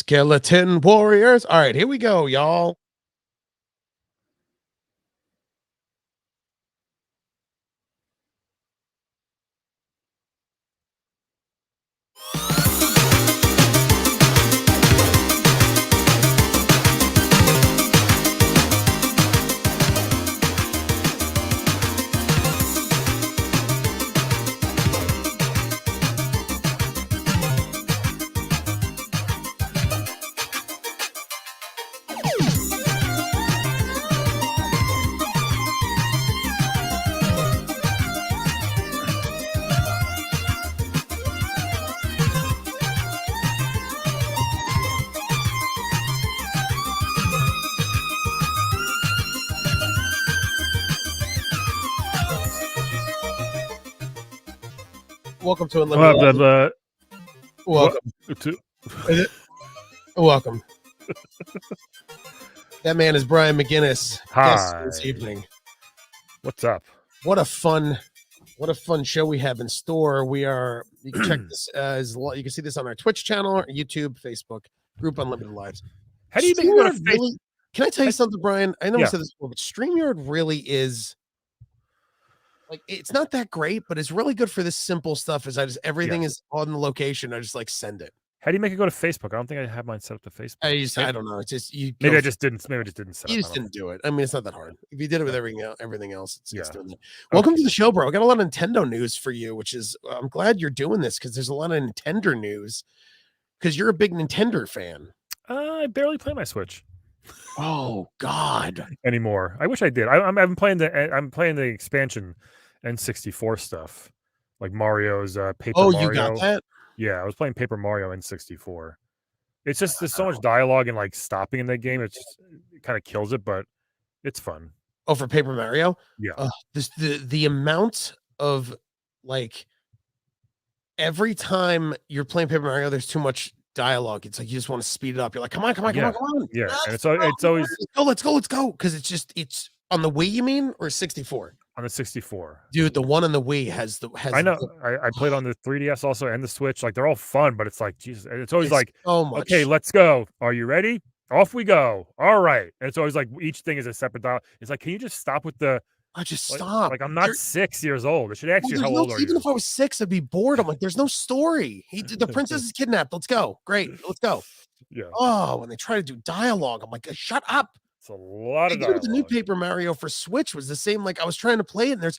Skeleton Warriors. All right, here we go, y'all. Welcome to Unlimited. Welcome. Welcome. That man is Brain McGuinness. Hi. This evening. What's up? What a fun show we have in store. You can check this you can see this on our Twitch channel, YouTube, Facebook, group Unlimited Lives. How do you make it go to really, can I tell you something, Brian? I know Yeah. we said this before, but StreamYard really is like, it's not that great, but it's really good for this simple stuff. Everything is on the location. I just like send it. How do you make it go to Facebook? I don't think I have mine set up to Facebook. I don't know. It's just maybe I just didn't set up. You just didn't do it. I mean, it's not that hard. If you did it with everything else, it's doing that. Okay. Welcome to the show, bro. I got a lot of Nintendo news for you, which is I'm glad you're doing this because there's a lot of Nintendo news because you're a big Nintendo fan. I barely play my Switch. Oh God! Anymore. I wish I did. I'm playing the expansion N64 stuff, like Mario's Paper Mario. Oh, you got that? Yeah, I was playing Paper Mario N64. It's just there's so much dialogue and like stopping in that game. It kind of kills it, but it's fun. Oh, for Paper Mario? Yeah. The amount of like every time you're playing Paper Mario, there's too much dialogue. It's like you just want to speed it up. You're like, come on. Yeah, and it's always let's go. Because it's on the Wii, you mean, or 64? On the 64. Dude, the one on the Wii has I know. I played on the 3DS also and the Switch. Like they're all fun, but it's like Jesus. It's always like, so much. Okay, let's go. Are you ready? Off we go. All right. And it's always like each thing is a separate dial. It's like, can you just stop with the stop? Like I'm not 6 years old. I should ask you how old are you? Even if I was 6, I'd be bored. I'm like, there's no story. The princess is kidnapped. Let's go. Great. Let's go. Yeah. Oh, when they try to do dialogue, I'm like, shut up. It's a lot of dialogue. The new Paper Mario for Switch was the same. Like I was trying to play it, and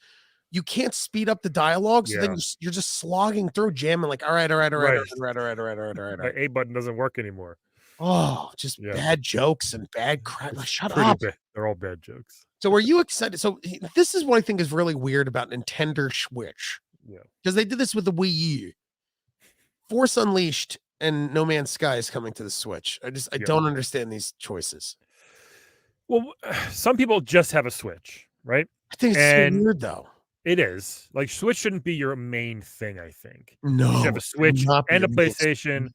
you can't speed up the dialogue, so then you're just slogging through, jamming. Like, all right. The A button doesn't work anymore. Oh, just bad jokes and bad crap. Like, shut up. They're all bad jokes. So, are you excited? So, this is what I think is really weird about Nintendo Switch. Yeah, because they did this with the Wii U. Force Unleashed and No Man's Sky is coming to the Switch. I don't understand these choices. Well, some people just have a Switch, right? I think it's so weird, though. It is. Like, Switch shouldn't be your main thing, I think. No. You should have a Switch and a PlayStation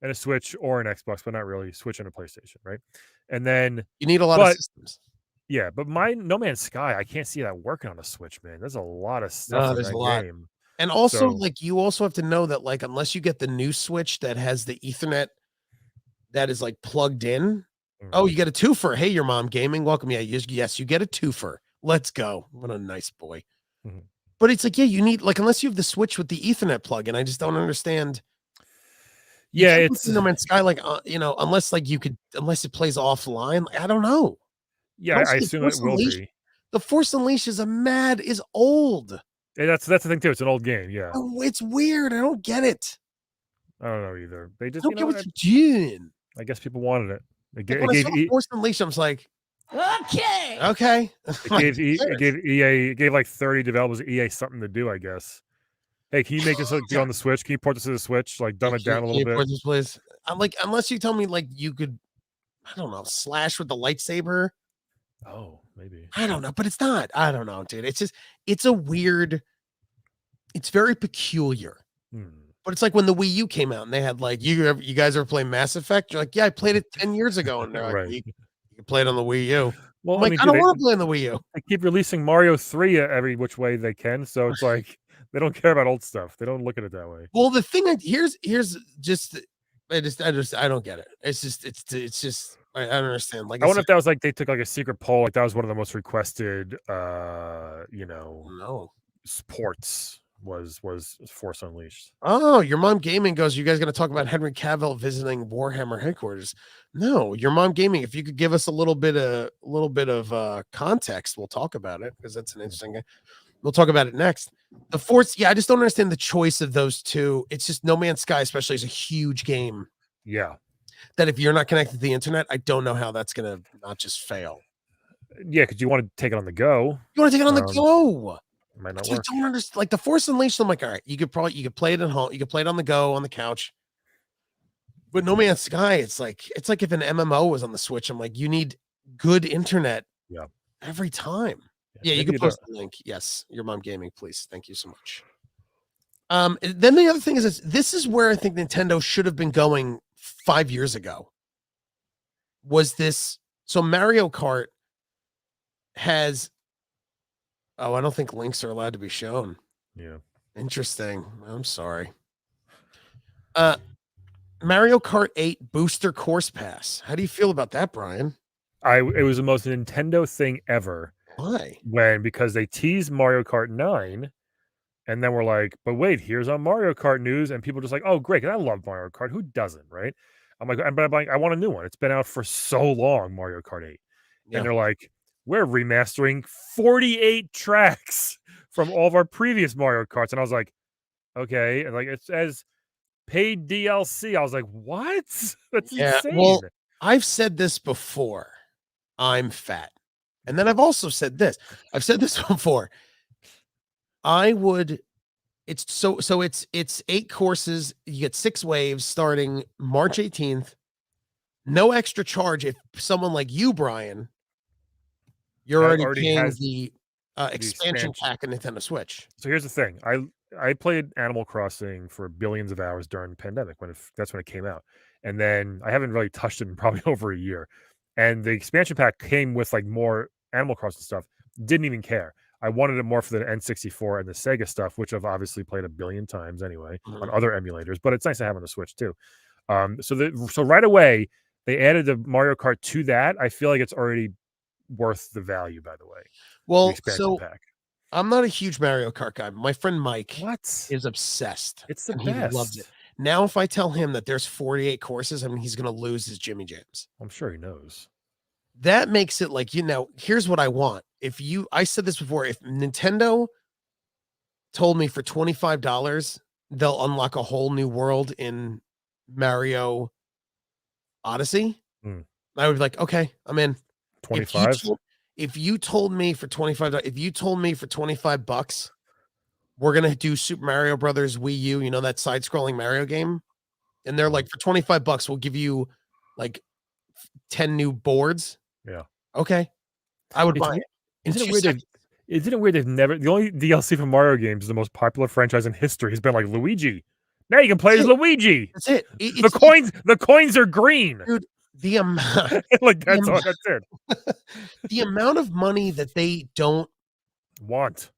and a Switch or an Xbox, but not really Switch and a PlayStation, right? And then you need a lot of systems. Yeah, but No Man's Sky, I can't see that working on a Switch, man. There's a lot of stuff in that game. And also, like, you also have to know that, like, unless you get the new Switch that has the Ethernet that is, like, plugged in, oh, you get a twofer. Hey, your mom gaming. Welcome. Yeah, yes, you get a twofer. Let's go. What a nice boy. Mm-hmm. But it's like, you need, like, unless you have the Switch with the Ethernet plug-in, I just don't understand. Yeah, it's No Man's Sky, like, unless it plays offline. I don't know. Yeah, I assume it will be. The Force Unleashed is old. Yeah, that's the thing too. It's an old game. Yeah. Oh, it's weird. I don't get it. I don't know either. They just don't get what you're doing. I guess people wanted it. When I saw Force Unleashed, I was like, okay. It gave like 30 developers at EA something to do, I guess. Hey, can you make this be on the Switch? Can you port this to the Switch? Like dumb it down a little bit. Port this, please? I'm like, unless you tell me like you could, I don't know, slash with the lightsaber. Oh, maybe. I don't know, but it's not. I don't know, dude. It's just, it's very peculiar. But it's like when the Wii U came out and they had like, you guys ever play Mass Effect? You're like, yeah, I played it 10 years ago. And they're like, you can play it on the Wii U. Well, I'm like, I don't want to play on the Wii U. They keep releasing Mario 3 every which way they can. So it's like, they don't care about old stuff. They don't look at it that way. Well, the thing, here's just I don't get it. It's just I don't understand. Like I I wonder said, if that was like they took like a secret poll, like that was one of the most requested, no. sports was Force Unleashed. Oh, your mom gaming goes, you guys going to talk about Henry Cavill visiting Warhammer headquarters? No, your mom gaming. If you could give us a little bit of context, we'll talk about it because that's an interesting. We'll talk about it next. The Force, yeah, I just don't understand the choice of those two. It's just No Man's Sky, especially, is a huge game. Yeah, That if you're not connected to the internet, I don't know how that's going to not just fail. yeah, because you want to take it on the go. You want to take it on the go. It might not I work. don't understand. Like the Force Unleashed, I'm like, all right, you could play it at home, you could play it on the go on the couch. But No Man's Sky, it's like if an MMO was on the Switch. I'm like, you need good internet every time. Yeah, you can post the link. Yes, your mom gaming, please. Thank you so much. Then the other thing is this is where I think Nintendo should have been going 5 years ago. Was this so Mario Kart has I don't think links are allowed to be shown. Yeah. Interesting. I'm sorry. Mario Kart 8 Booster Course Pass. How do you feel about that, Brian? It was the most Nintendo thing ever. Why? Because they teased Mario Kart 9, and then we're like, but wait, here's our Mario Kart news, and people just like, oh, great, and I love Mario Kart. Who doesn't, right? I'm like, I want a new one. It's been out for so long, Mario Kart 8. Yeah. And they're like, we're remastering 48 tracks from all of our previous Mario Karts. And I was like, okay. And like it says paid DLC. I was like, what? That's insane. Well, I've said this before. I'm fat. And then I've also said this. I've said this before. It's 8 courses. You get 6 waves starting March 18th. No extra charge if someone like you, Brian, you're already paying the expansion pack on Nintendo Switch. So here's the thing. I played Animal Crossing for billions of hours during the pandemic that's when it came out. And then I haven't really touched it in probably over a year. And the expansion pack came with like more Animal Crossing stuff. Didn't even care. I wanted it more for the N64 and the Sega stuff, which I've obviously played a billion times anyway on other emulators, but it's nice to have on the Switch too. So right away, they added the Mario Kart to that. I feel like it's already worth the value, by the way. Well, so pack. I'm not a huge Mario Kart guy. My friend Mike is obsessed. It's the best. He loves it. Now, if I tell him that there's 48 courses, I mean, he's going to lose his Jimmy Jams. I'm sure he knows. That makes it like, here's what I want. I said this before, if Nintendo told me for $25, they'll unlock a whole new world in Mario Odyssey, I would be like, okay, I'm in. 25. If you told me for $25, we're gonna do Super Mario Brothers Wii U, that side-scrolling Mario game, and they're like, for $25, we'll give you like 10 new boards. Yeah. Okay, I would buy it. Isn't it weird they've never the only DLC for Mario games is the most popular franchise in history has been like Luigi. Now you can play as Luigi. That's it. The coins are green. Dude, the amount like that's it. The amount of money that they don't want.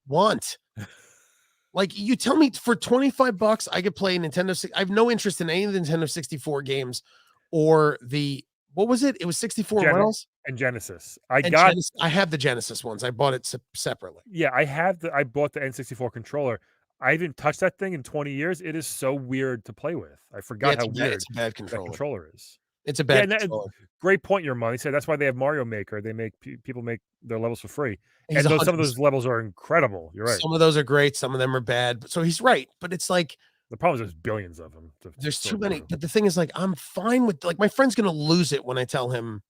Like you tell me for $25 I could play Nintendo. I have no interest in any of the Nintendo 64 games or what was it? It was 64 what else? And Genesis. I have the Genesis ones. I bought it separately. Yeah, I bought the N64 controller. I haven't touched that thing in 20 years. It is so weird to play with. I forgot how weird it's a bad that controller is. It's a bad controller. Great point, your money. So that's why they have Mario Maker. They make people make their levels for free. And some of those levels are incredible. You're right. Some of those are great. Some of them are bad. So he's right. But it's like the problem is there's billions of them. There's too many. But the thing is, like, I'm fine with my friend's gonna lose it when I tell him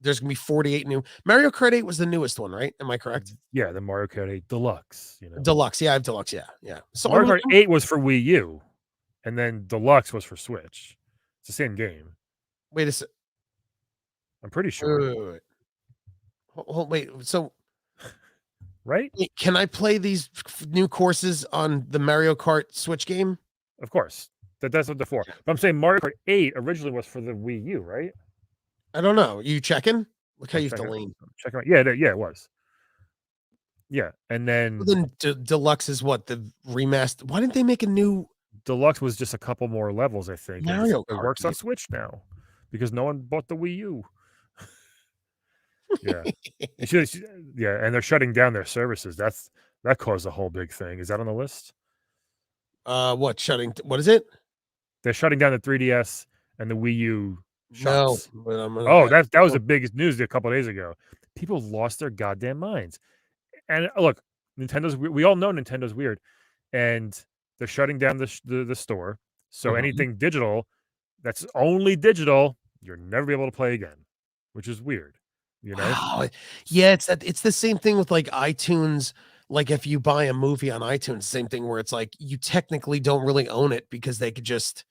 there's gonna be 48 new. Mario Kart 8 was the newest one, right? Am I correct? Yeah, the Mario Kart 8 Deluxe. Deluxe. Yeah, I have Deluxe. Yeah. So Mario Kart 8 was for Wii U, and then Deluxe was for Switch. It's the same game. Wait a sec. I'm pretty sure. Wait. So, right? Can I play these new courses on the Mario Kart Switch game? Of course. That's what they're for. But I'm saying Mario Kart 8 originally was for the Wii U, right? I don't know. You checking? Look how you have to lean. Check it. Yeah, it was. Yeah, and then Deluxe is what the remaster. Why didn't they make a new? Deluxe was just a couple more levels, I think. And Mario it Kart works on game. Switch now because no one bought the Wii U. Yeah. Yeah, and they're shutting down their services. That caused a whole big thing. Is that on the list? What shutting? What is it? They're shutting down the 3DS and the Wii U No, shops. but I'm gonna. Oh, that was the biggest news a couple of days ago. People lost their goddamn minds. And look, we all know Nintendo's weird, and they're shutting down the store. So anything digital that's only digital, you're never be able to play again, which is weird. You know? Wow. Yeah, it's the same thing with like iTunes. Like if you buy a movie on iTunes, same thing where it's like you technically don't really own it because they could just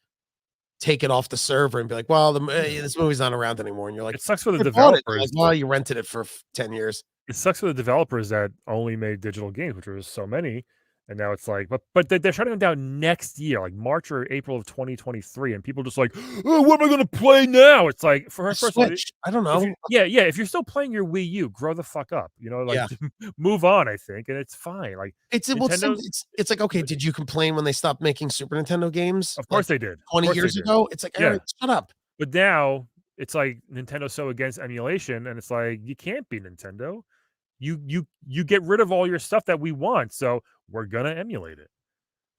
take it off the server and be like, well, this movie's not around anymore. And you're like, It sucks for the I bought it. developers. Like, well, you rented it for 10 years. It sucks for the developers that only made digital games, which was so many. And now it's like, but they're shutting them down next year, like March or April of 2023, and people just like, oh, what am I going to play now? It's like first of all, I don't know. If you're still playing your Wii U, grow the fuck up, like move on. I think, and it's fine. Like it's like, okay, did you complain when they stopped making Super Nintendo games? Of course they did. 20 years ago. It's like, all right, shut up. But now it's like Nintendo's so against emulation, and it's like you can't be Nintendo. You get rid of all your stuff that we want, so we're gonna emulate it.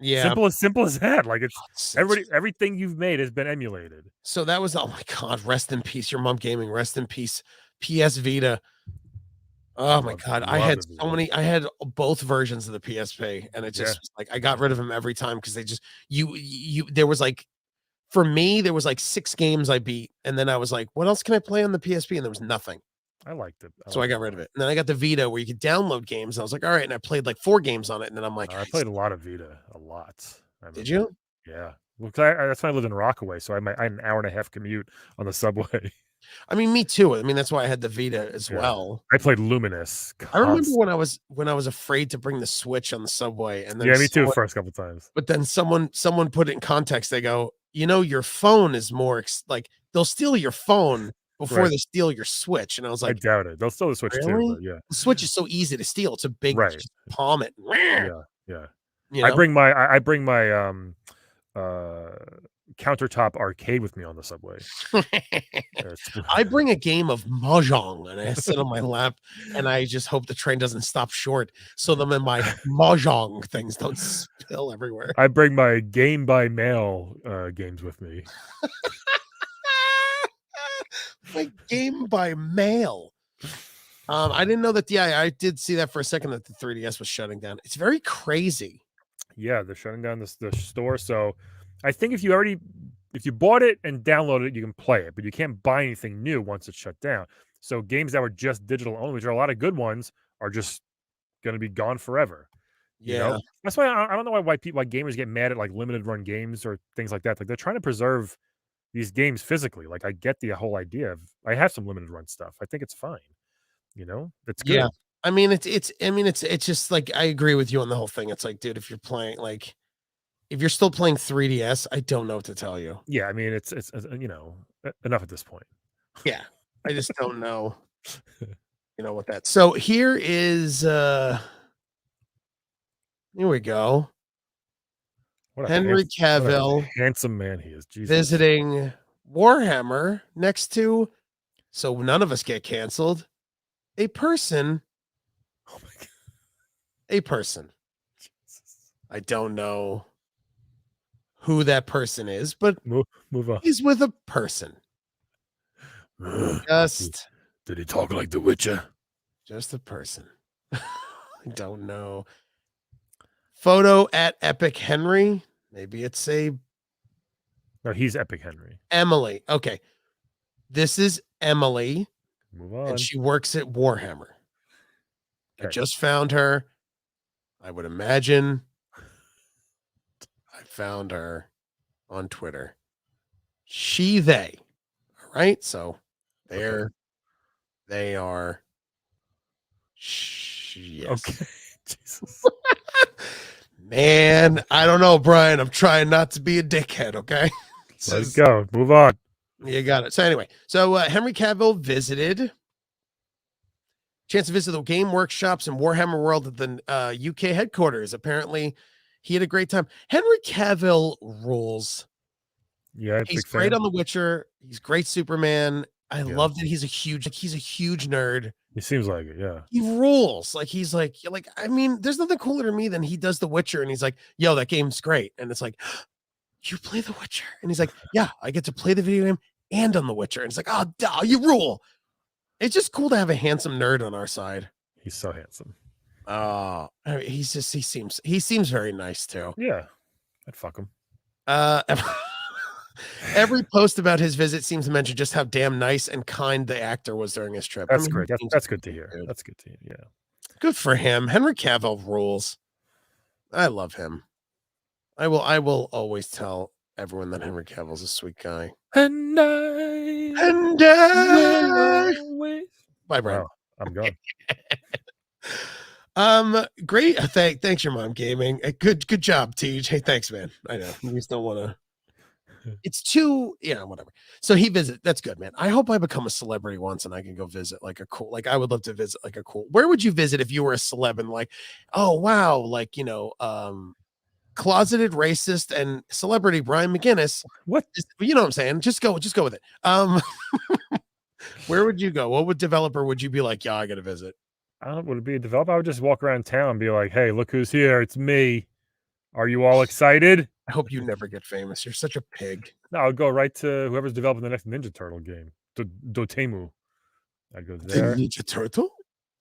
Yeah, simple as that. Like it's everything you've made has been emulated. So that was, oh my god, rest in peace, your mom gaming, rest in peace, PS Vita. Oh my god, I had so many. I had both versions of the PSP, and it just was like I got rid of them every time because they just there was like, for me there was like 6 games I beat, and then I was like, what else can I play on the PSP? And there was nothing. I liked it. So I got rid of it. And then I got the Vita where you could download games. I was like, all right. And I played like 4 games on it. And then I'm like, I played a lot of Vita, a lot. Did you? Yeah. Well, that's when I lived in Rockaway. So I had an hour and a half commute on the subway. I mean, me too. I mean, that's why I had the Vita as well. I played Luminous. I remember when I was afraid to bring the Switch on the subway. And then me too, first couple times. But then someone put it in context. They go, your phone is more like they'll steal your phone before they steal your Switch. And I was like, I doubt it. They'll steal the Switch too, but yeah. The Switch is so easy to steal. It's a big palm it. Yeah. I bring my countertop arcade with me on the subway. I bring a game of Mahjong and I sit on my lap and I just hope the train doesn't stop short so then my Mahjong things don't spill everywhere. I bring my game by mail games with me. My game by mail. I didn't know that. Yeah, I did see that for a second that the 3DS was shutting down. It's very crazy. Yeah, they're shutting down the store. So I think if you bought it and downloaded it, you can play it, but you can't buy anything new once it's shut down. So games that were just digital only, which are a lot of good ones, are just going to be gone forever. Yeah, that's why I don't know why gamers get mad at like limited run games or things like that. Like they're trying to preserve these games physically. Like I get the whole idea of I have some limited run stuff. I think it's fine. It's good. Yeah. I mean, it's just like I agree with you on the whole thing. It's like, dude, if you're playing if you're still playing 3DS, I don't know what to tell you. Yeah, I mean, it's enough at this point. Yeah, I just don't know. What that. So here is here we go. Henry Cavill, what a handsome man he is. Jesus. Visiting Warhammer next to, so none of us get canceled, a person. Oh my god. A person. Jesus. I don't know who that person is, but move on. He's with a person. Just did he talk like The Witcher? Just a person. I don't know. Photo at Epic Henry. Maybe it's no, he's Epic Henry. Emily. Okay. This is Emily. Move on. And she works at Warhammer. Okay. I just found her. I would imagine I found her on Twitter. They. All right. So they are. Yes. Okay. Jesus. Man, I don't know, Brian. I'm trying not to be a dickhead, okay? Let's go. Move on. You got it. So anyway, Henry Cavill visited. Chance to visit the game workshops in Warhammer World at the UK headquarters. Apparently, He had a great time. Henry Cavill rules. Yeah, He's big great fan. on The Witcher. He's great Superman. I Yeah. love that he's a huge nerd. He seems like it. Yeah. He rules. Like he's like I mean, there's nothing cooler to me than he does The Witcher and he's like, "Yo, that game's great." And it's like, "You play The Witcher?" And he's like, "Yeah, I get to play the video game and on The Witcher." And it's like, "Oh, duh, you rule." It's just cool to have a handsome nerd on our side. He's so handsome. I mean, he seems very nice too. Yeah. I'd fuck him. Every post about his visit seems to mention just how damn nice and kind the actor was during his trip. That's I mean, great. That's good to hear. Dude. That's good to hear. Yeah. Good for him. Henry Cavill rules. I love him. I will always tell everyone that Henry Cavill's a sweet guy. And Bye, Brian. Wow, I'm gone. Great. Thanks, your mom gaming. Good job, TJ. Hey, thanks, man. I know you just don't want to. It's too, whatever. So he visit. That's good, man. I hope I become a celebrity once and I can go visit like a cool. Like I would love to visit like a cool. Where would you visit if you were a celeb and like, oh wow, like closeted racist and celebrity Brian McGuinness. What? You know what I'm saying? Just go with it. Where would you go? What developer would you be like? Yeah, I got to visit. I don't know. Would it be a developer? I would just walk around town and be like, "Hey, look who's here! It's me. Are you all excited?" I hope you never get famous. You're such a pig. No, I'll go right to whoever's developing the next Ninja Turtle game, Dotemu. I'd go there. The Ninja Turtle?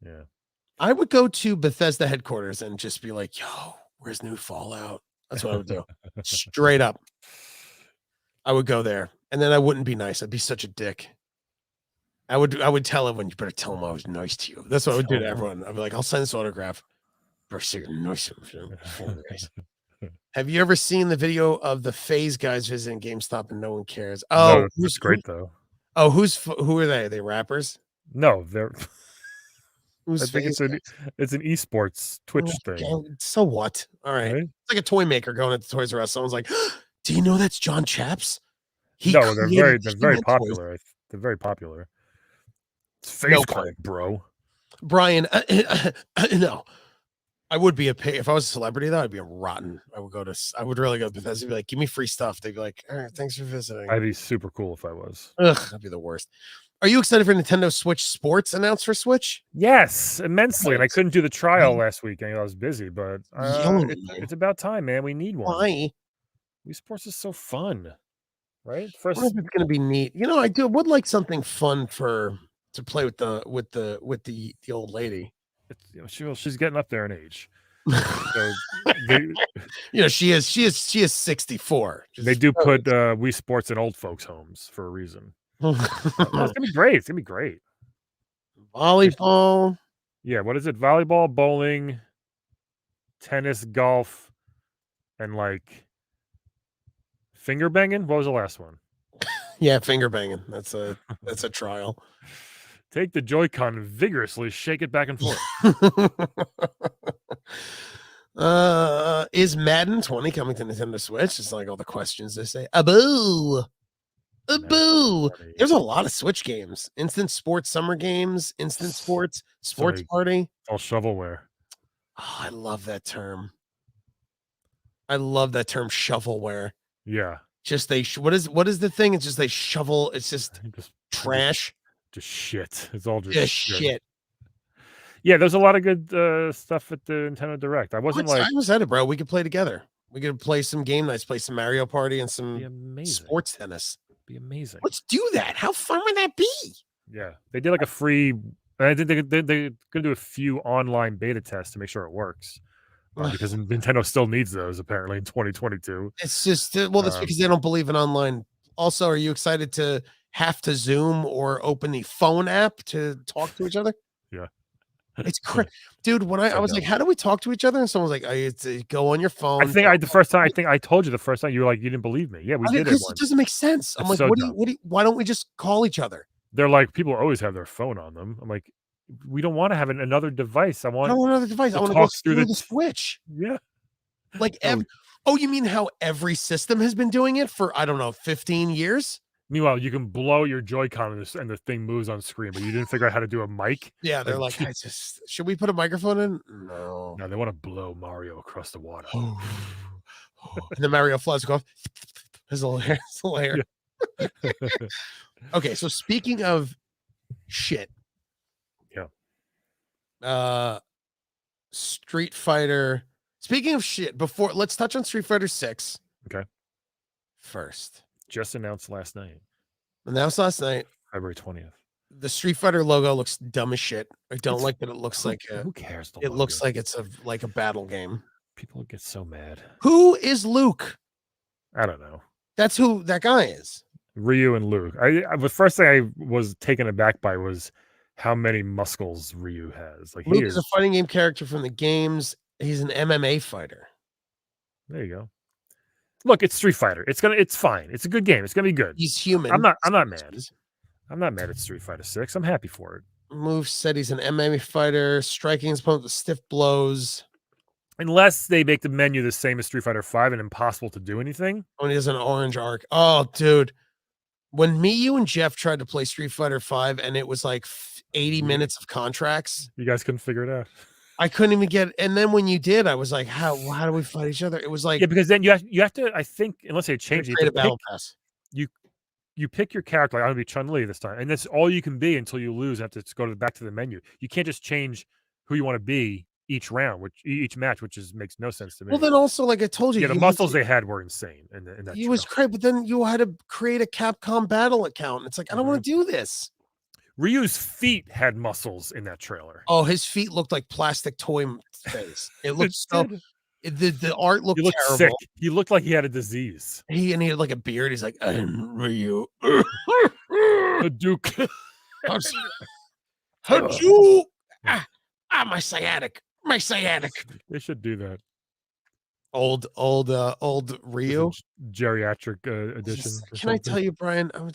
Yeah. I would go to Bethesda headquarters and just be like, "Yo, where's new Fallout?" That's what I would do. Straight up. I would go there, and then I wouldn't be nice. I'd be such a dick. I would tell everyone, "You better tell them I was nice to you." That's what I would do to everyone. I'd be like, "I'll send this autograph." Nice. Have you ever seen the video of the FaZe guys visiting GameStop and no one cares? Oh, no, that's great though. Oh, who are they? Are they rappers? No, they're. Who's I think it's an esports Twitch thing. So what? All right. It's like a toy maker going into Toys R Us. Someone's like, "Do you know that's John Chaps?" No, they're very popular. They're very popular. It's FaZe Clan, bro. Brian, no. I would be if I was a celebrity though, I'd be a rotten. I would really go to Bethesda and be like, "Give me free stuff." They'd be like, "All right, thanks for visiting." I'd be super cool if I was. Ugh, that'd be the worst. Are you excited for Nintendo Switch Sports announced for Switch? Yes, immensely. And I couldn't do the trial last week. I was busy, but it's about time, man. We need one. Why? Wii Sports is so fun, right? First, it's going to be neat. I would like something fun to play with the old lady. She's getting up there in age. So she is 64. They do put Wii Sports in old folks' homes for a reason. It's gonna be great. It's gonna be great. Volleyball. Yeah, what is it? Volleyball, bowling, tennis, golf, and like finger banging. What was the last one? Yeah, finger banging. That's a trial. Take the Joy-Con and vigorously shake it back and forth. Is Madden 20 coming to Nintendo Switch? It's like all the questions they say. Aboo. There's a lot of Switch games. Instant Sports Summer Games, Instant Sports Party. All shovelware. Oh, I love that term. Shovelware. Yeah. Just what is the thing? It's just they shovel. It's just trash. Just shit. It's all just shit. Yeah, there's a lot of good stuff at the Nintendo Direct. I was excited, bro. We could play together. We could play some game nights, play some Mario Party and some sports tennis. Be amazing. Let's do that. How fun would that be? Yeah, they did like a free. I think they're gonna do a few online beta tests to make sure it works, because Nintendo still needs those apparently in 2022. It's just that's because they don't believe in online. Also, are you excited to have to Zoom or open the phone app to talk to each other? Yeah. It's crazy, dude. When I was like, "How do we talk to each other?" and someone was like, "Go on your phone." I think I told you the first time, you were like, you didn't believe me. Yeah, we did it. It doesn't make sense. I'm like, why don't we just call each other? They're like, people always have their phone on them. I'm like, we don't want to have another device. I don't want another device. I want to go through the Switch. Yeah. Like, you mean how every system has been doing it for, I don't know, 15 years? Meanwhile, you can blow your Joy-Con and the thing moves on screen, but you didn't figure out how to do a mic. Yeah, they're like, should we put a microphone in? No, they want to blow Mario across the water. And then Mario flies across. His little hair. Yeah. Okay, so speaking of shit. Yeah. Street Fighter. Speaking of shit, let's touch on Street Fighter 6. Okay. First. Just announced last night. February 20th. The Street Fighter logo looks dumb as shit. I don't like that it looks like who cares? It looks like it's like a battle game. People get so mad. Who is Luke? I don't know. That's who that guy is. Ryu and Luke. The first thing I was taken aback by was how many muscles Ryu has. Like Luke is a fighting game character from the games. He's an MMA fighter. There you go. Look, it's Street Fighter. It's fine. It's a good game. It's gonna be good. He's human. I'm not mad. I'm not mad at Street Fighter 6. I'm happy for it. Move said he's an MMA fighter, striking his opponent with stiff blows. Unless they make the menu the same as Street Fighter 5 and impossible to do anything. When he does an orange arc. Oh, dude. When me, you, and Jeff tried to play Street Fighter 5 and it was like 80 minutes of contracts. You guys couldn't figure it out. I couldn't even get, and then when you did, I was like, how do we fight each other? It was like, yeah, because then you have to, I think, unless they change it, create a battle pass. You pick your character. Like, I'm gonna be Chun-Li this time, and that's all you can be until you lose. And have to go back to the menu. You can't just change who you want to be each round, each match, which makes no sense to me. Well, then also, like I told you, the muscles they had were insane. In that it was great, but then you had to create a Capcom battle account. It's like, I don't want to do this. Ryu's feet had muscles in that trailer. Oh, his feet looked like plastic toy face. It looked so. The art looked terrible. Sick. He looked like he had a disease. He had like a beard. He's like, I'm Ryu. Duke. Hadouken! My sciatic. They should do that. Old Ryu geriatric edition. Can I tell you, Brian? I'm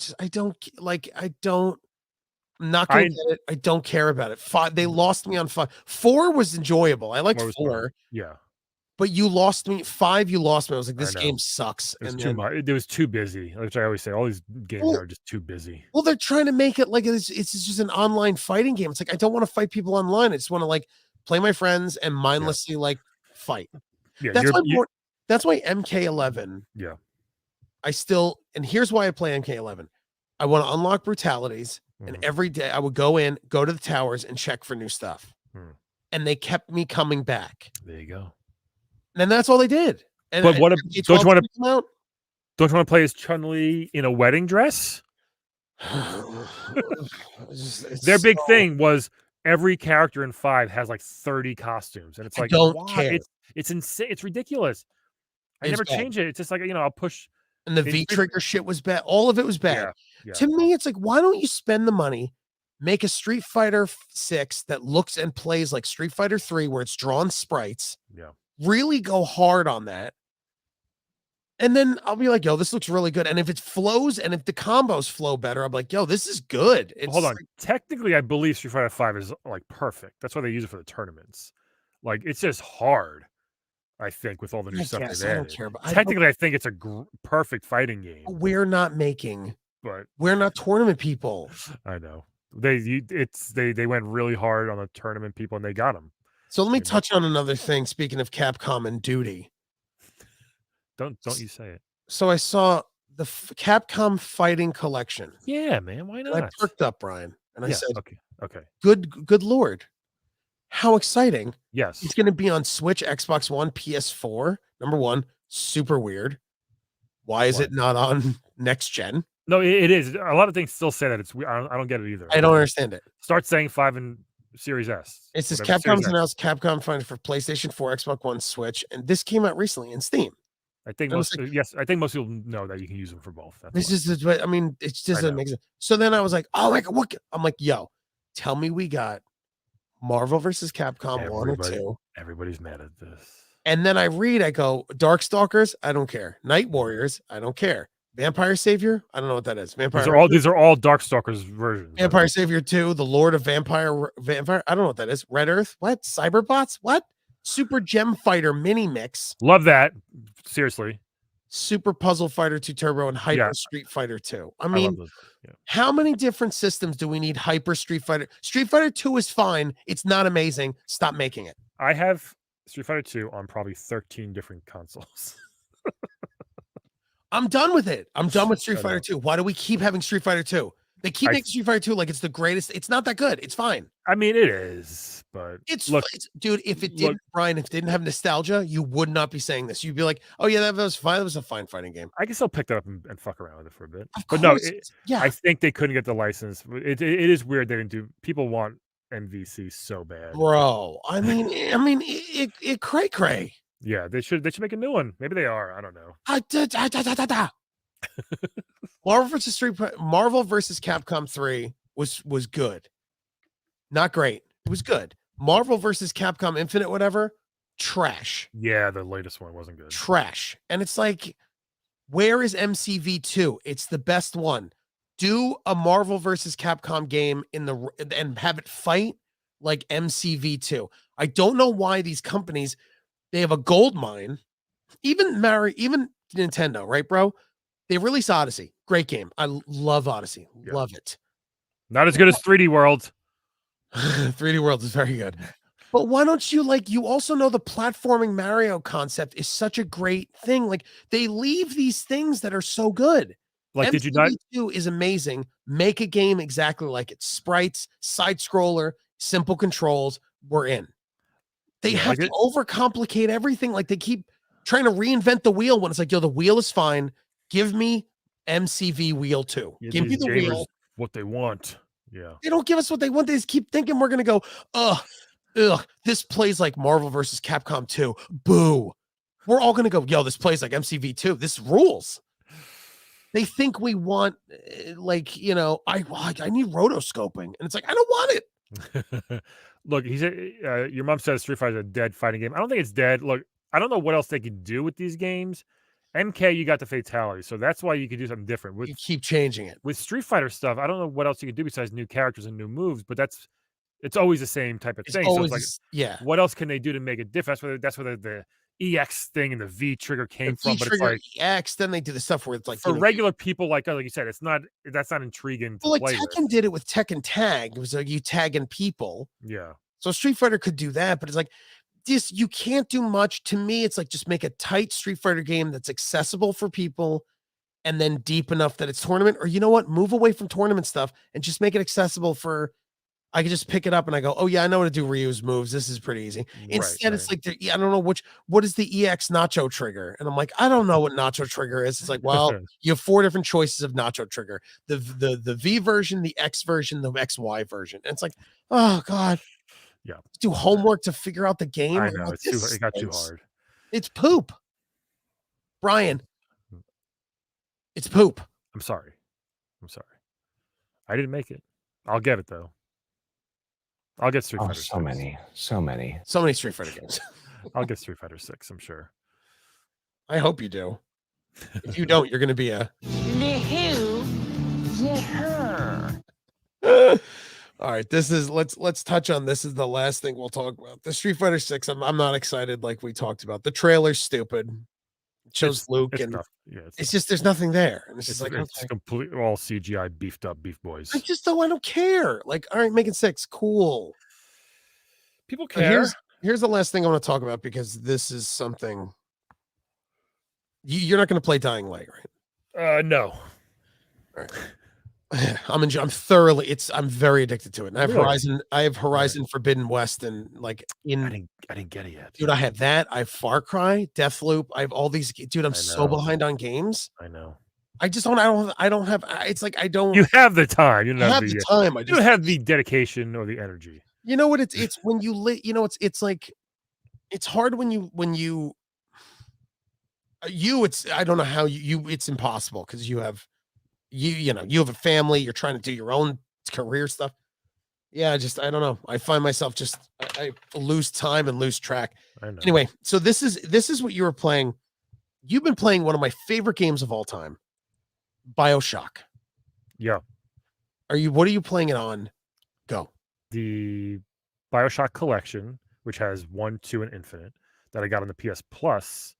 not gonna get it. I don't care about it. 5, they lost me on 5. 4 was enjoyable. I liked 4. Yeah. But you lost me. 5, you lost me. I was like, this game sucks. It was too much. It was too busy. Which I always say, all these games are just too busy. Well, they're trying to make it like it's just an online fighting game. It's like, I don't want to fight people online. I just want to like play my friends and mindlessly like fight. Yeah, that's why MK11. Yeah. And here's why I play MK11. I want to unlock brutalities. And every day I would go to the towers and check for new stuff. And they kept me coming back. There you go. And that's all they did. And but don't you want to play as Chun-Li in a wedding dress? Their big thing was every character in 5 has like 30 costumes. And it's like, don't care. It's insane. It's ridiculous. I never change it. It's just like, I'll push. And the V-trigger shit was bad. All of it was bad. Yeah. To me, it's like, why don't you spend the money, make a Street Fighter 6 that looks and plays like Street Fighter 3, where it's drawn sprites. Yeah. Really go hard on that. And then I'll be like, yo, this looks really good. And if it flows and if the combos flow better, I'm like, yo, this is good. Hold on. Technically, I believe Street Fighter 5 is like perfect. That's why they use it for the tournaments. Like, it's just hard. I think with all the new stuff they've added. I don't care, but technically, I think it's a perfect fighting game. We're not tournament people. I know they went really hard on the tournament people and they got them. So let me touch on another thing. Speaking of Capcom and duty, don't you say it. So I saw the Capcom Fighting Collection. Yeah, man, why not? And I perked up, Brian, and I said, "Okay, good Lord." How exciting. Yes. It's going to be on Switch, Xbox One, PS4. Number 1, super weird. Why is it not on next gen? No, it is. A lot of things still say that it's weird. I don't get it either. I don't understand it. Start saying 5 and Series S. It says Capcom's announced Capcom Fighting for PlayStation 4, Xbox One, Switch, and this came out recently in Steam. I think most people know that you can use them for both. It's just doesn't make sense. So then I was like, oh my God, what? I'm like, yo, tell me we got Marvel versus Capcom 1 or 2. Everybody's mad at this. And then I go, Darkstalkers, I don't care. Night Warriors, I don't care. Vampire Savior, I don't know what that is. These are all Darkstalkers versions. Vampire Savior 2, the Lord of Vampire, I don't know what that is. Red Earth, what? Cyberbots, what? Super Gem Fighter mini mix. Love that. Seriously. Super Puzzle Fighter 2 Turbo, and Hyper Yeah. Street Fighter 2. I I mean, love those. Yeah. how many different systems do we need? Hyper Street Fighter. Street Fighter 2 is fine. It's not amazing. Stop making it. I have Street Fighter 2 on probably 13 different consoles. I'm done with it. I'm done with Street I Fighter know. 2. Why do we keep having Street Fighter 2? They keep I- making Street Fighter 2 like it's the greatest. It's not that good. It's fine. I mean, it is, but It's, look, dude, if it look- didn't, Brian, if it didn't have nostalgia, you would not be saying this. You'd be like, oh yeah, that was fine. That was a fine fighting game. I can still pick that up and fuck around with it for a bit. Of But no, course. Yeah. I think they couldn't get the license. It is weird they didn't do. People want MVC so bad. Bro, I mean, it cray. Yeah, they should make a new one. Maybe they are. I don't know. Marvel versus Capcom 3 was good. Not great. It was good. Marvel versus Capcom Infinite, whatever, trash. Yeah, the latest one wasn't good. Trash. And it's like, where is MCV2? It's the best one. Do a Marvel versus Capcom game and have it fight like MCV2. I don't know why these companies, they have a gold mine. Even Nintendo, right, bro? They release Odyssey. Great game. I love Odyssey. Yeah. Love it. Not as good as 3D World. 3D World is very good. But why don't you, like, you also know the platforming Mario concept is such a great thing. Like, they leave these things that are so good. Like, did you not? MCV2 is amazing. Make a game exactly like it. Sprites, side scroller, simple controls. We're in. They have to overcomplicate everything. Like, they keep trying to reinvent the wheel when it's like, yo, the wheel is fine. Give me MCV wheel 2. Yeah, Give me the wheel. What they want. Yeah. They don't give us what they want. They just keep thinking we're going to go, this plays like Marvel versus Capcom 2. Boo. We're all going to go, yo, this plays like MCV 2. This rules. They think we want, like, you know, I need rotoscoping. And it's like, I don't want it. Look, he said, your mom says Street Fighter is a dead fighting game. I don't think it's dead. Look, I don't know what else they can do with these games. MK, you got the fatality, so that's why you could do something different. You keep changing it. With Street Fighter stuff, I don't know what else you can do besides new characters and new moves, but it's always the same type of thing. So it's like, yeah. What else can they do to make it different? That's where the EX thing and the V trigger came from. But it's like EX, then they do the stuff where it's like for regular people like you said, that's not intriguing. Well, like Tekken did it with Tekken Tag. It was like you tagging people. Yeah. So Street Fighter could do that, but it's like this, you can't do much. To me, it's like just make a tight Street Fighter game that's accessible for people and then deep enough that it's tournament, or you know what? Move away from tournament stuff and just make it accessible for, I can just pick it up and I go, oh yeah, I know how to do Ryu's moves. This is pretty easy. Instead, it's like, I don't know what is the EX nacho trigger? And I'm like, I don't know what nacho trigger is. It's like, well, you have 4 different choices of nacho trigger. The V version, the X version, the XY version. And it's like, oh God. Yeah. Do homework to figure out the game. I know. It got too hard. It's poop. Brian. It's poop. I'm sorry. I didn't make it. I'll get it though. I'll get Street Fighter 6. So many Street Fighter games. I'll get Street Fighter 6, I'm sure. I hope you do. If you don't, you're going to be a all right, this is let's touch on this. Is the last thing we'll talk about. The Street Fighter 6. I'm not excited like we talked about. The trailer's stupid. It shows Luke and it's just there's nothing there. And it's just like it's completely all CGI beefed up beef boys. I don't care. Like, all right, making 6, cool. People care. Here's the last thing I want to talk about because this is something you're not going to play Dying Light, right? No. All right. I'm very addicted to it. And I have Horizon Forbidden West and like I didn't get it yet. Dude, I have that. I have Far Cry, Deathloop. I have all these. Dude, I'm so behind on games. I know. I just don't have. It's like I don't. You have the time. You don't have the time. You don't have the dedication or the energy. You know what? It's when you it's like it's hard when you it's I don't know how you it's impossible because you have you have a family, you're trying to do your own career stuff. Yeah, I don't know. I find myself I lose time and lose track. I know. Anyway, so this is what you were playing. You've been playing one of my favorite games of all time, BioShock. Yeah. What are you playing it on? Go. The BioShock collection, which has 1, 2, and Infinite, that I got on the PS Plus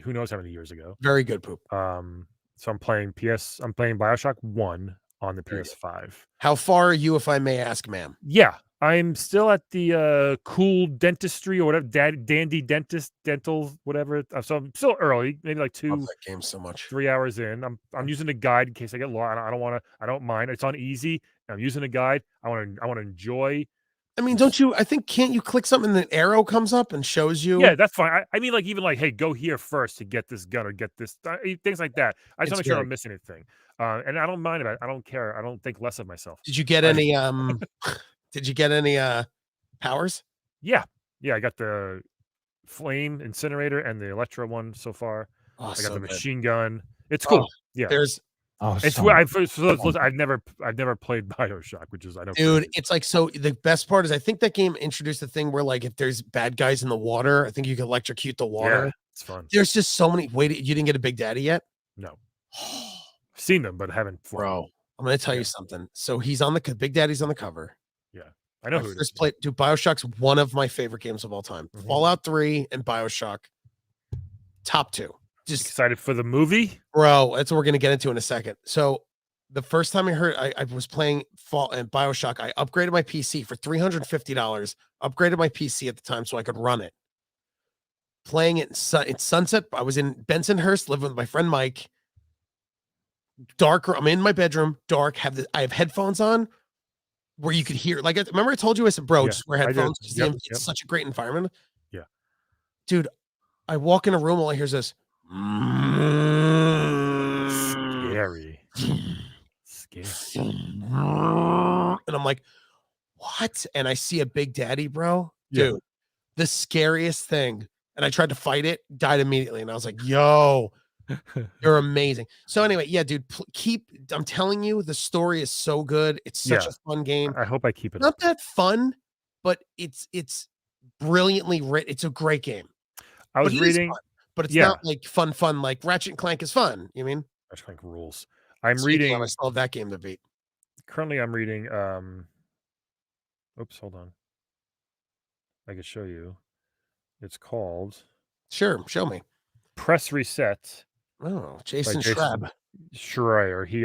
who knows how many years ago. Very good poop. So I'm playing BioShock 1 on the Very good. PS5. How far are you, if I may ask, ma'am? Yeah, I'm still at the cool dentistry or whatever, dandy dental, whatever. So I'm still early, maybe like Love 2, that game so much. 3 hours in. I'm using a guide in case I get lost. I don't mind. It's on easy. I'm using a guide. I want to enjoy. I mean, don't you? I think can't you click something and an arrow comes up and shows you? Yeah, that's fine. I mean, like even like, hey, go here first to get this gun or get this things like that. I just want to It's make sure I very. don't miss anything. And I don't mind about it. I don't care. I don't think less of myself. Did you get I- any? Did you get any powers? Yeah, I got the flame incinerator and the electro one so far. Oh, I got so the good. machine gun. It's Oh, cool. Yeah. there's It's so where I've never played BioShock, which is I know. dude. crazy. It's like so. The best part is I think that game introduced the thing where like if there's bad guys in the water, I think you can electrocute the water. Yeah, it's fun. There's just so many. Wait, you didn't get a Big Daddy yet? No, I've seen them, but haven't. Fought them. Bro, I'm gonna tell you something. So he's on the Big Daddy's on the cover. Yeah, I know I who it is. first played. Dude, BioShock's one of my favorite games of all time. Mhm. Fallout 3 and BioShock, top 2. Just Excited for the movie. bro, that's what we're gonna get into in a second. So the first time I was playing Fall and BioShock, I upgraded my PC for $350. Upgraded my PC at the time so I could run it. Playing it in Sunset. I was in Bensonhurst, living with my friend Mike. Dark. I'm in my bedroom. Dark. I have headphones on where you could hear. Like, remember I told you I said, bro, Yeah, just wear I did. headphones. Yep, It's such a great environment. Yeah. Dude, I walk in a room, all I hear is this. Scary. And I'm like, what? And I see a Big Daddy, bro. Dude, Yeah. the scariest thing. And I tried to fight it, died immediately. And I was like, yo, you're amazing. So anyway, yeah, dude, I'm telling you, the story is so good. It's such a fun game. I hope I keep it. Not up. that fun, but it's brilliantly written. It's a great game. I was But it is reading. fun, but it's not like fun like Ratchet and Clank is fun. You mean? Ratchet and Clank rules. I'm Same reading. time, I still have that game to beat. Currently, I'm reading. Oops, hold on. I could show you. It's called Sure, show me. Press Reset. Oh, Jason Schreier. Schreier. He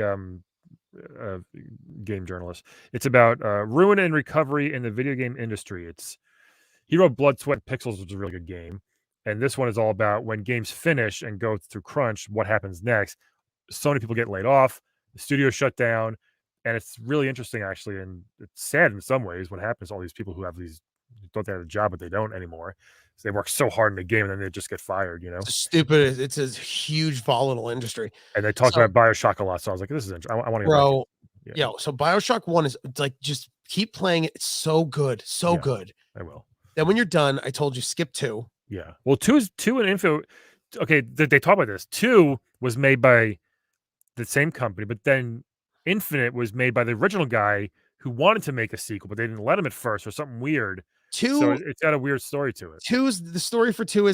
game journalist. It's about ruin and recovery in the video game industry. He wrote Blood, Sweat, and Pixels, which is a really good game. And this one is all about when games finish and go through crunch, what happens next. So many people get laid off, the studio shut down, and it's really interesting actually, and it's sad in some ways what happens to all these people who thought they had a job but they don't anymore. So they work so hard in the game and then they just get fired, It's stupid. It's a huge volatile industry. And they talked about BioShock a lot, so I was like, this is interesting. I want to bro. Yeah. So BioShock 1 is like just keep playing it. It's so good. So good. I will. Then when you're done, I told you skip 2. Yeah. Well, 2 and Info. Okay, they talk about this. 2 was made by the same company, but then Infinite was made by the original guy who wanted to make a sequel, but they didn't let him at first or something weird. 2, so it's got a weird story to it. 2's the story for 2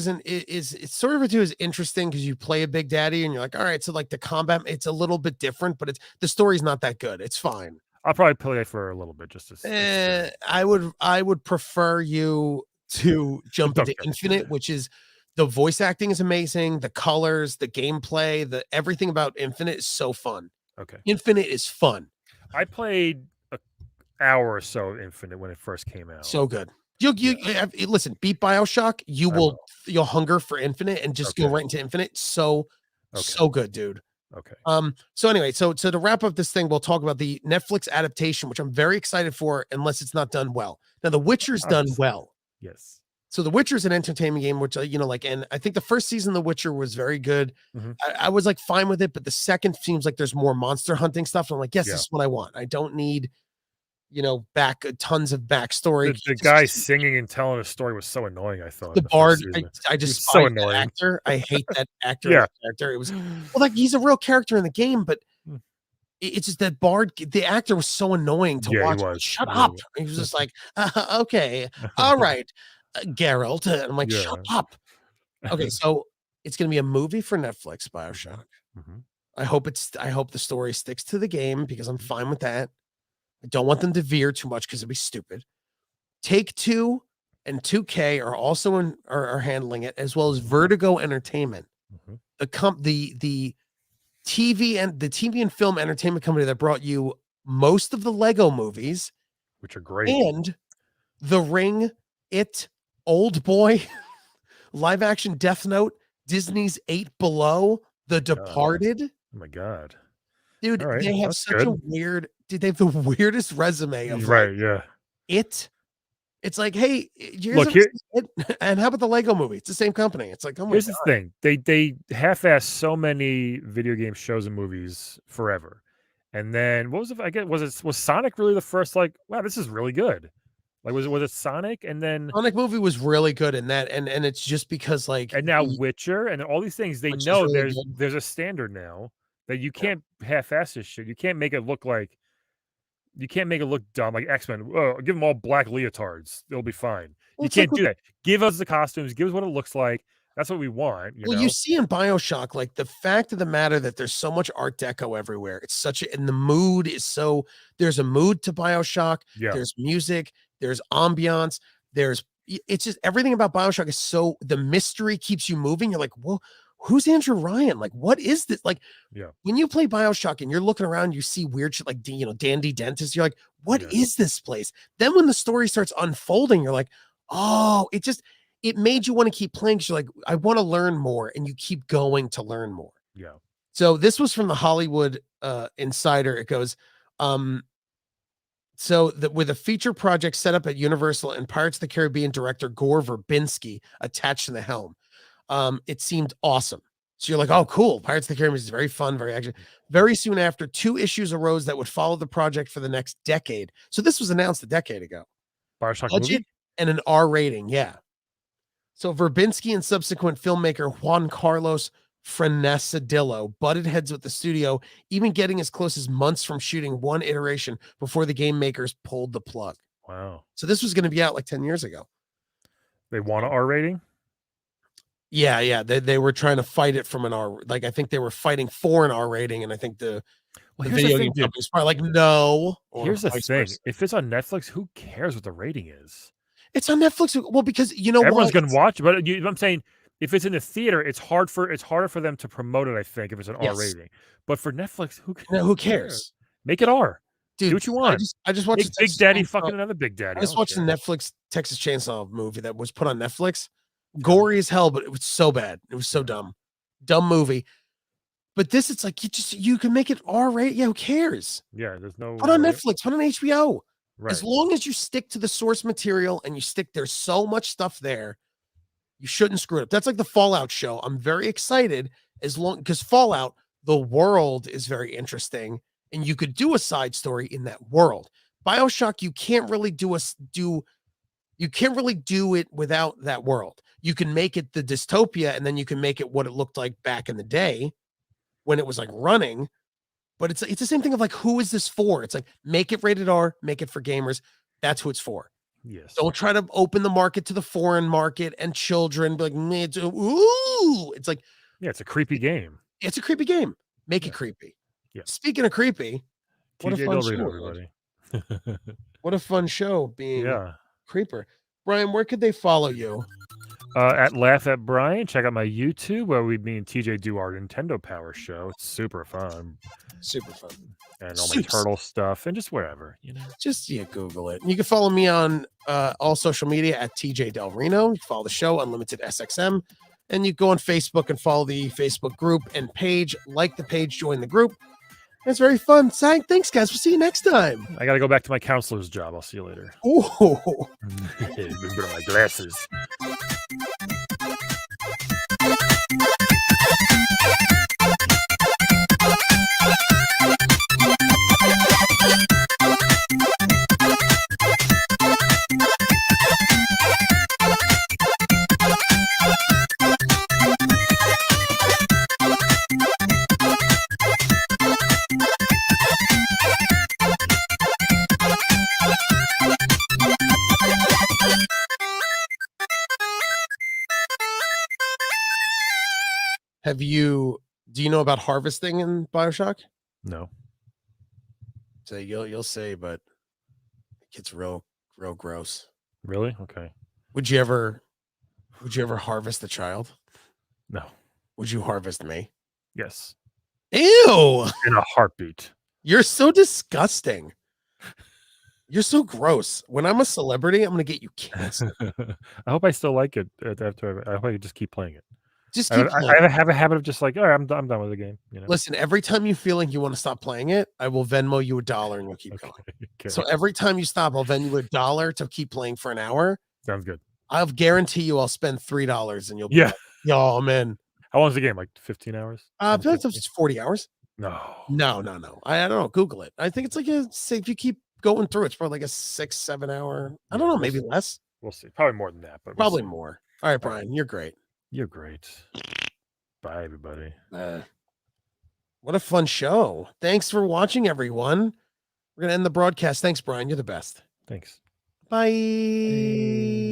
story for 2 is interesting because you play a Big Daddy and you're like, all right, so like the combat, it's a little bit different, but the story's not that good. It's fine. I'll probably play it for a little bit just to. I would prefer you to jump into Infinite, which is the voice acting is amazing, the colors, the gameplay, everything about Infinite is so fun. Okay. Infinite is fun. I played an hour or so of Infinite when it first came out. So good. You listen, beat BioShock, you'll hunger for Infinite and just go right into Infinite. So good, dude. Okay. So anyway, so to wrap up this thing, we'll talk about the Netflix adaptation, which I'm very excited for, unless it's not done well. Now, The Witcher's done well. Yes. So The Witcher's an entertainment game, which and I think the first season of The Witcher was very good. Mm-hmm. I was like fine with it, but the second seems like there's more monster hunting stuff. And I'm like, yes, this is what I want. I don't need, tons of backstory. The guy singing and telling a story was so annoying. I thought the bard. I just so annoying. Actor. I hate that actor. Character. It was like he's a real character in the game, but it's just that bard. The actor was so annoying to watch. He was. Shut up. He was just like, okay, all right, Geralt. And I'm like, shut up. Okay, so it's gonna be a movie for Netflix. BioShock. Mm-hmm. I hope the story sticks to the game because I'm fine with that. I don't want them to veer too much because it'd be stupid. Take-Two and 2K are also are handling it, as well as Vertigo Entertainment. the TV and film entertainment company that brought you most of the Lego movies, which are great, and The Ring, It, Old Boy, live action Death Note, Disney's 8 Below, The Departed. Oh my god. Dude, All right, they have that's such a weird they have the weirdest resume of right, yeah. It's like, hey, here's Look here, and how about the Lego movie? It's the same company. It's like, oh my here's god. the thing. They half-ass so many video game shows and movies forever. And then what was it? I guess was Sonic really the first like, wow, this is really good. Like was it Sonic? And then Sonic movie was really good in that, and it's just because like and now Witcher and all these things, they which is know really good. there's a standard now that you Yeah. can't half-ass this shit. You can't make it look like you can't make it look dumb like X-Men. Oh, give them all black leotards. They'll be fine. Well, You it's like can't do that. Give us the costumes. Give us what it looks like. That's what we want. You well, know. you see in BioShock, like the fact of the matter that there's so much Art Deco everywhere. It's such a, and the mood is so, there's a mood to BioShock. Yeah. There's music, there's ambiance, it's just everything about BioShock is so, the mystery keeps you moving. You're like, well, who's Andrew Ryan? Like, what is this? Like, Yeah. when you play BioShock and you're looking around, you see weird shit like, Dandy Dentist. You're like, what is this place? Then when the story starts unfolding, you're like, oh, it made you want to keep playing. You're like, I want to learn more, and you keep going to learn more. Yeah. So this was from the Hollywood Insider. It goes, with a feature project set up at Universal and Pirates of the Caribbean director Gore Verbinski attached to the helm, it seemed awesome. So you're like, oh, cool. Pirates of the Caribbean is very fun, very action. Very soon after, 2 issues arose that would follow the project for the next decade. So this was announced a decade ago. BioShock Budget movie? and an R rating, yeah. So Verbinski and subsequent filmmaker Juan Carlos Frenesadillo butted heads with the studio, even getting as close as months from shooting one iteration before the game makers pulled the plug. Wow. So this was going to be out like 10 years ago. They want an R rating? Yeah. They were trying to fight it from an R. Like, I think they were fighting for an R rating, and I think the video game company's probably like, no. Here's the thing. If it's on Netflix, who cares what the rating is? It's on Netflix. Well, because you know everyone's going to watch, but I'm saying if it's in the theater, it's harder for them to promote it. I think if it's an R rating, but for Netflix, who cares? Make it R. Dude, do what you want. I just watched Big Daddy fucking another Big Daddy. I just watched the Netflix Texas Chainsaw movie that was put on Netflix. Gory as hell, but it was so bad. It was so dumb movie. But this, it's like you can make it R rated. Yeah, who cares? Yeah, there's no put on Netflix, put on HBO. Right. As long as you stick to the source material and there's so much stuff there, you shouldn't screw it up. That's like the Fallout show. I'm very excited because Fallout, the world is very interesting, and you could do a side story in that world. BioShock, you can't really do it without that world. You can make it the dystopia, and then you can make it what it looked like back in the day when it was like running. But it's the same thing of like, who is this for? It's like, make it rated R, make it for gamers. That's who it's for. Yes. Don't try to open the market to the foreign market and children. Be like, it's like, yeah, it's a creepy game. It's a creepy game. Make it creepy. Yeah. Speaking of creepy, what TJ a fun Del Reno, show, everybody. What a fun show being Creeper. Brian, where could they follow you? At Laugh at Brian. Check out my YouTube where me and TJ do our Nintendo Power show. It's super fun. Super fun. And all my turtle stuff and just wherever, Just Google it. You can follow me on all social media at TJ Del Reno. You can follow the show, Unlimited SXM. And you go on Facebook and follow the Facebook group and page. Like the page, join the group. It's very fun. Thanks, guys. We'll see you next time. I got to go back to my counselor's job. I'll see you later. Ooh. Remember my glasses. Do you know about harvesting in BioShock? No. So you'll say, but it gets real gross. Really? Okay. Would you ever harvest the child? No. Would you harvest me? Yes. Ew! In a heartbeat. You're so disgusting. You're so gross. When I'm a celebrity, I'm gonna get you canceled. I hope I still like it after. I hope I just keep playing it. Just I, keep I, playing. I have a habit of just like, all right, I'm done with the game. You know. Listen, every time you feel like you want to stop playing it, I will Venmo you $1 and you'll keep going. Okay. So every time you stop, I'll Venmo you $1 to keep playing for an hour. Sounds good. I'll guarantee you I'll spend $3 and you'll be Yeah. like, yo, I'm in. How long is the game? Like 15 hours? It's 40 hours. No. I don't know. Google it. I think it's like if you keep going through, it's probably like a 6-7 hour. I don't know, maybe less. We'll see. Probably more than that, but probably more. All right, Brian, you're great. You're great. Bye, everybody. What a fun show. Thanks for watching, everyone. We're going to end the broadcast. Thanks, Brian. You're the best. Thanks. Bye.